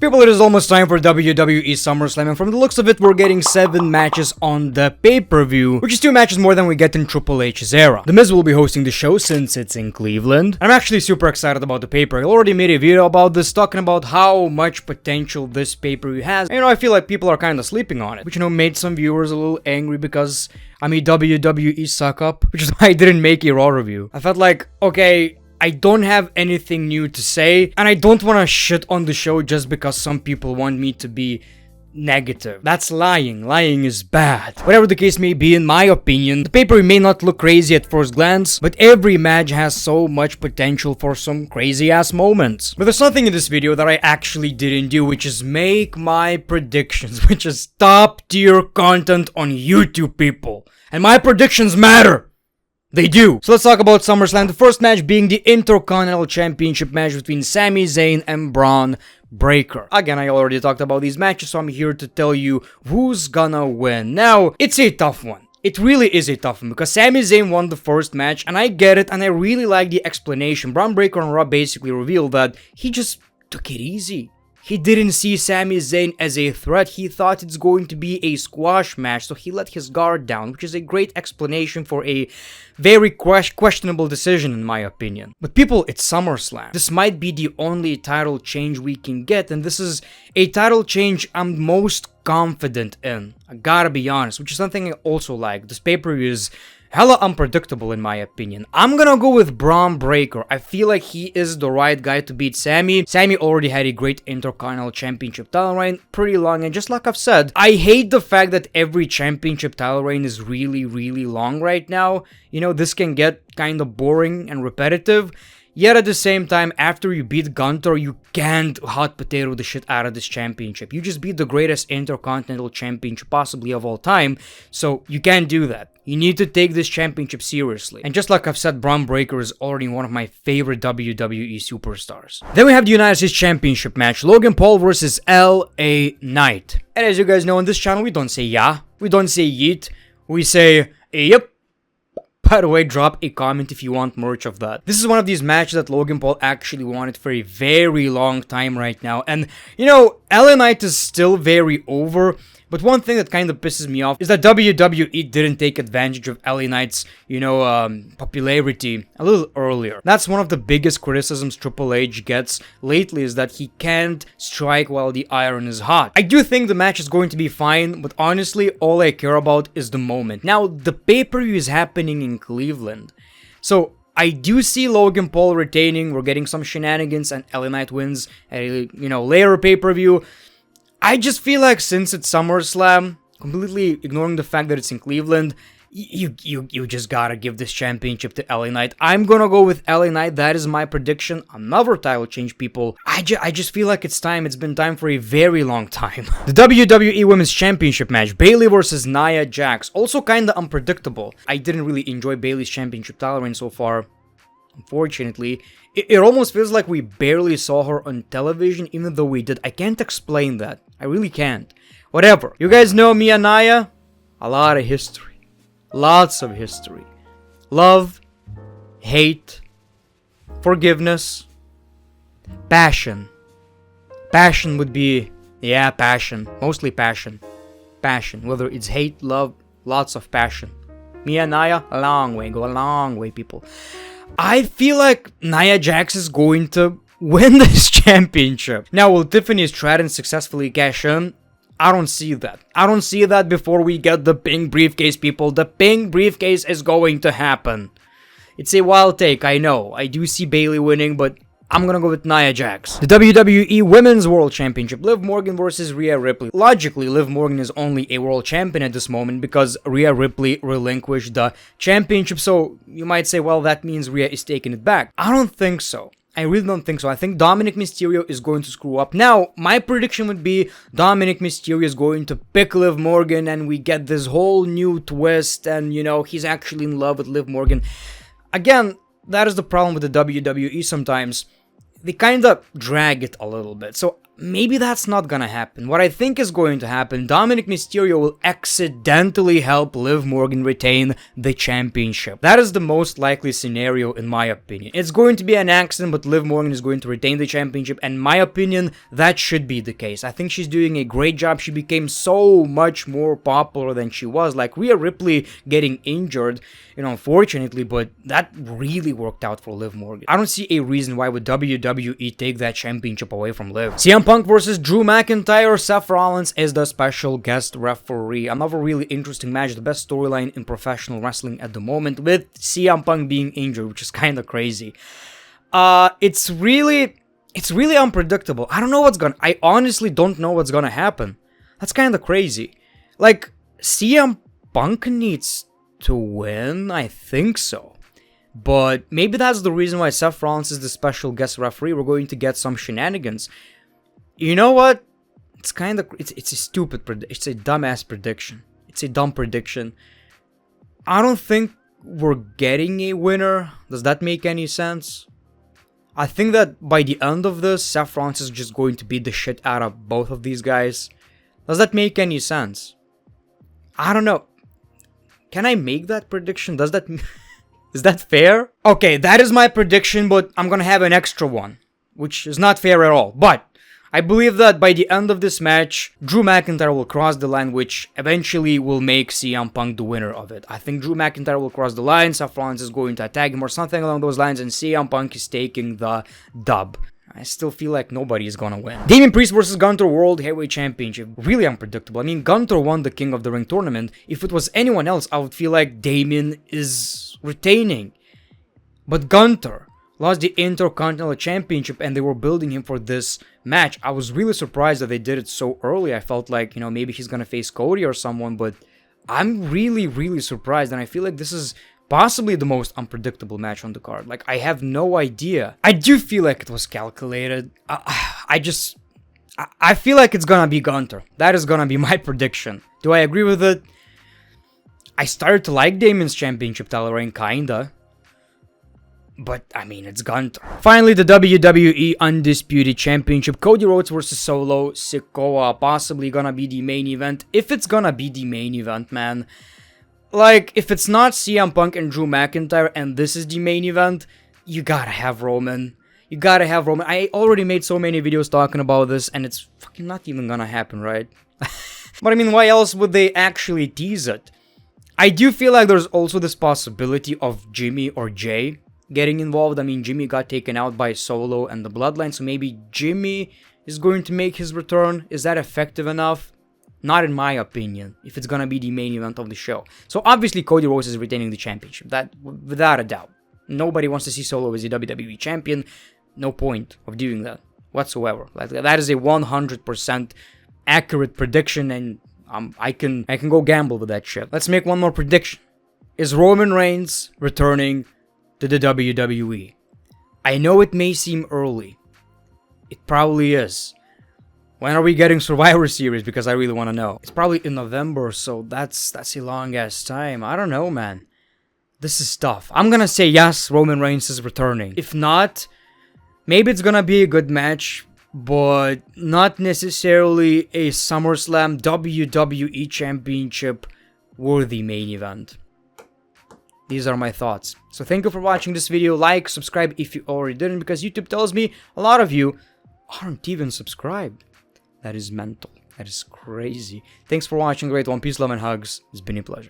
People, it is almost time for WWE SummerSlam, and from the looks of it, we're getting 7 matches on the pay-per-view, which is 2 matches more than we get in Triple H's era. The Miz will be hosting the show since it's in Cleveland. I'm actually super excited about the pay-per-view. I already made a video about this, talking about how much potential this pay-per-view has. And, I feel like people are kind of sleeping on it, which, made some viewers a little angry because I'm a WWE suck-up, which is why I didn't make a Raw review. I felt like, okay, I don't have anything new to say, and I don't want to shit on the show just because some people want me to be negative. That's lying. Lying is bad. Whatever the case may be, in my opinion, the pay-per-view may not look crazy at first glance, but every match has so much potential for some crazy-ass moments. But there's something in this video that I actually didn't do, which is make my predictions, which is top-tier content on YouTube, people. And my predictions matter! They do. So let's talk about SummerSlam. The first match being the Intercontinental Championship match between Sami Zayn and Bron Breakker. Again, I already talked about these matches, so I'm here to tell you who's gonna win. Now, it's a tough one. It really is a tough one because Sami Zayn won the first match, and I get it, and I really like the explanation. Bron Breakker on Raw basically revealed that he just took it easy. He didn't see Sami Zayn as a threat. He thought it's going to be a squash match, so he let his guard down, which is a great explanation for a very questionable decision in my opinion. But people, it's SummerSlam. This might be the only title change we can get, and this is a title change I'm most confident in. I gotta be honest, which is something I also like. This pay-per-view is hella unpredictable in my opinion. I'm gonna go with Bron Breakker. I feel like he is the right guy to beat Sami. Sami already had a great Intercontinental Championship title reign, pretty long, and just like I've said, I hate the fact that every championship title reign is really long right now. This can get kind of boring and repetitive. Yet at the same time, after you beat Gunther, you can't hot potato the shit out of this championship. You just beat the greatest Intercontinental Championship possibly of all time, so you can't do that. You need to take this championship seriously. And just like I've said, Bron Breakker is already one of my favorite WWE superstars. Then we have the United States Championship match, Logan Paul versus LA Knight. And as you guys know, on this channel, we don't say yeah, we don't say yeet, we say yep. By the way, drop a comment if you want merch of that. This is one of these matches that Logan Paul actually wanted for a very long time right now. And, LA Knight is still very over. But one thing that kind of pisses me off is that WWE didn't take advantage of LA Knight's, popularity a little earlier. That's one of the biggest criticisms Triple H gets lately, is that he can't strike while the iron is hot. I do think the match is going to be fine, but honestly, all I care about is the moment. Now, the pay-per-view is happening in Cleveland. So I do see Logan Paul retaining. We're getting some shenanigans, and LA Knight wins a, later pay-per-view. I just feel like since it's SummerSlam, completely ignoring the fact that it's in Cleveland, you just gotta give this championship to LA Knight. I'm gonna go with LA Knight. That is my prediction. Another title change, people. I just feel like it's time. It's been time for a very long time. The WWE Women's Championship match, Bayley versus Nia Jax. Also kinda unpredictable. I didn't really enjoy Bayley's championship title reign so far. Unfortunately, it almost feels like we barely saw her on television, even though we did. I can't explain that. I really can't. Whatever. You guys know me and Nia? A lot of history. Lots of history. Love, hate, forgiveness, passion. Passion would be, yeah, passion. Mostly passion. Passion. Whether it's hate, love, lots of passion. Me and Nia, a long way. Go a long way, people. I feel like Nia Jax is going to win this championship. Now, will Tiffany Stratton successfully cash in? I don't see that. I don't see that before we get the pink briefcase, people. The pink briefcase is going to happen. It's a wild take, I know. I do see Bayley winning, but I'm gonna go with Nia Jax. The WWE Women's World Championship, Liv Morgan versus Rhea Ripley. Logically, Liv Morgan is only a world champion at this moment because Rhea Ripley relinquished the championship, so you might say, well, that means Rhea is taking it back. I don't think so. I really don't think so. I think Dominic Mysterio is going to screw up. Now, my prediction would be Dominic Mysterio is going to pick Liv Morgan and we get this whole new twist and, he's actually in love with Liv Morgan. Again, that is the problem with the WWE sometimes. They kind of drag it a little bit. So maybe that's not gonna happen. What I think is going to happen, Dominic Mysterio will accidentally help Liv Morgan retain the championship. That is the most likely scenario in my opinion. It's going to be an accident, but Liv Morgan is going to retain the championship, and in my opinion, that should be the case. I think she's doing a great job. She became so much more popular than she was. Like Rhea Ripley getting injured, unfortunately, but that really worked out for Liv Morgan. I don't see a reason why would WWE take that championship away from Liv. CM Punk versus Drew McIntyre. Seth Rollins is the special guest referee. Another really interesting match, the best storyline in professional wrestling at the moment, with CM Punk being injured, which is kind of crazy. It's really unpredictable. I honestly don't know what's gonna happen. That's kind of crazy. Like, CM Punk needs to win, I think so. But maybe that's the reason why Seth Rollins is the special guest referee. We're going to get some shenanigans. You know what? It's a stupid prediction. It's a dumbass prediction. It's a dumb prediction. I don't think we're getting a winner. Does that make any sense? I think that by the end of this, Seth Rollins is just going to beat the shit out of both of these guys. Does that make any sense? I don't know. Can I make that prediction? Is that fair? Okay, that is my prediction, but I'm gonna have an extra one, which is not fair at all. But I believe that by the end of this match, Drew McIntyre will cross the line, which eventually will make CM Punk the winner of it. I think Drew McIntyre will cross the line, Seth Rollins is going to attack him or something along those lines, and CM Punk is taking the dub. I still feel like nobody is gonna win. Damian Priest versus Gunther World Heavyweight Championship. Really unpredictable. I mean, Gunther won the King of the Ring tournament. If it was anyone else, I would feel like Damian is retaining. But Gunther lost the Intercontinental Championship and they were building him for this match. I was really surprised that they did it so early. I felt like, maybe he's gonna face Cody or someone, but I'm really surprised, and I feel like this is possibly the most unpredictable match on the card. Like, I have no idea. I do feel like it was calculated. I feel like it's gonna be Gunther. That is gonna be my prediction. Do I agree with it? I started to like Damian's championship title reign, kinda. But, I mean, it's Gunther. Finally, the WWE Undisputed Championship. Cody Rhodes versus Solo Sikoa. Possibly gonna be the main event. If it's gonna be the main event, man. Like, if it's not CM Punk and Drew McIntyre and this is the main event, you gotta have Roman. You gotta have Roman. I already made so many videos talking about this, and it's fucking not even gonna happen, right? But I mean, why else would they actually tease it? I do feel like there's also this possibility of Jimmy or Jay getting involved. I mean, Jimmy got taken out by Solo and the Bloodline, so maybe Jimmy is going to make his return. Is that effective enough? Not in my opinion, if it's gonna be the main event of the show. So obviously Cody Rhodes is retaining the championship, that without a doubt. Nobody wants to see Solo as a WWE champion. No point of doing that whatsoever. Like, that is a 100% accurate prediction, and I can go gamble with that shit. Let's make one more prediction. Is Roman Reigns returning to the WWE? I know it may seem early. It probably is. When are we getting Survivor Series? Because I really want to know. It's probably in November, so that's a long ass time. I don't know, man. This is tough. I'm gonna say yes, Roman Reigns is returning. If not, maybe it's gonna be a good match, but not necessarily a SummerSlam WWE Championship worthy main event. These are my thoughts. So thank you for watching this video. Like, subscribe if you already didn't, because YouTube tells me a lot of you aren't even subscribed. That is mental. That is crazy. Thanks for watching. Great one. Peace, love, and hugs. It's been a pleasure.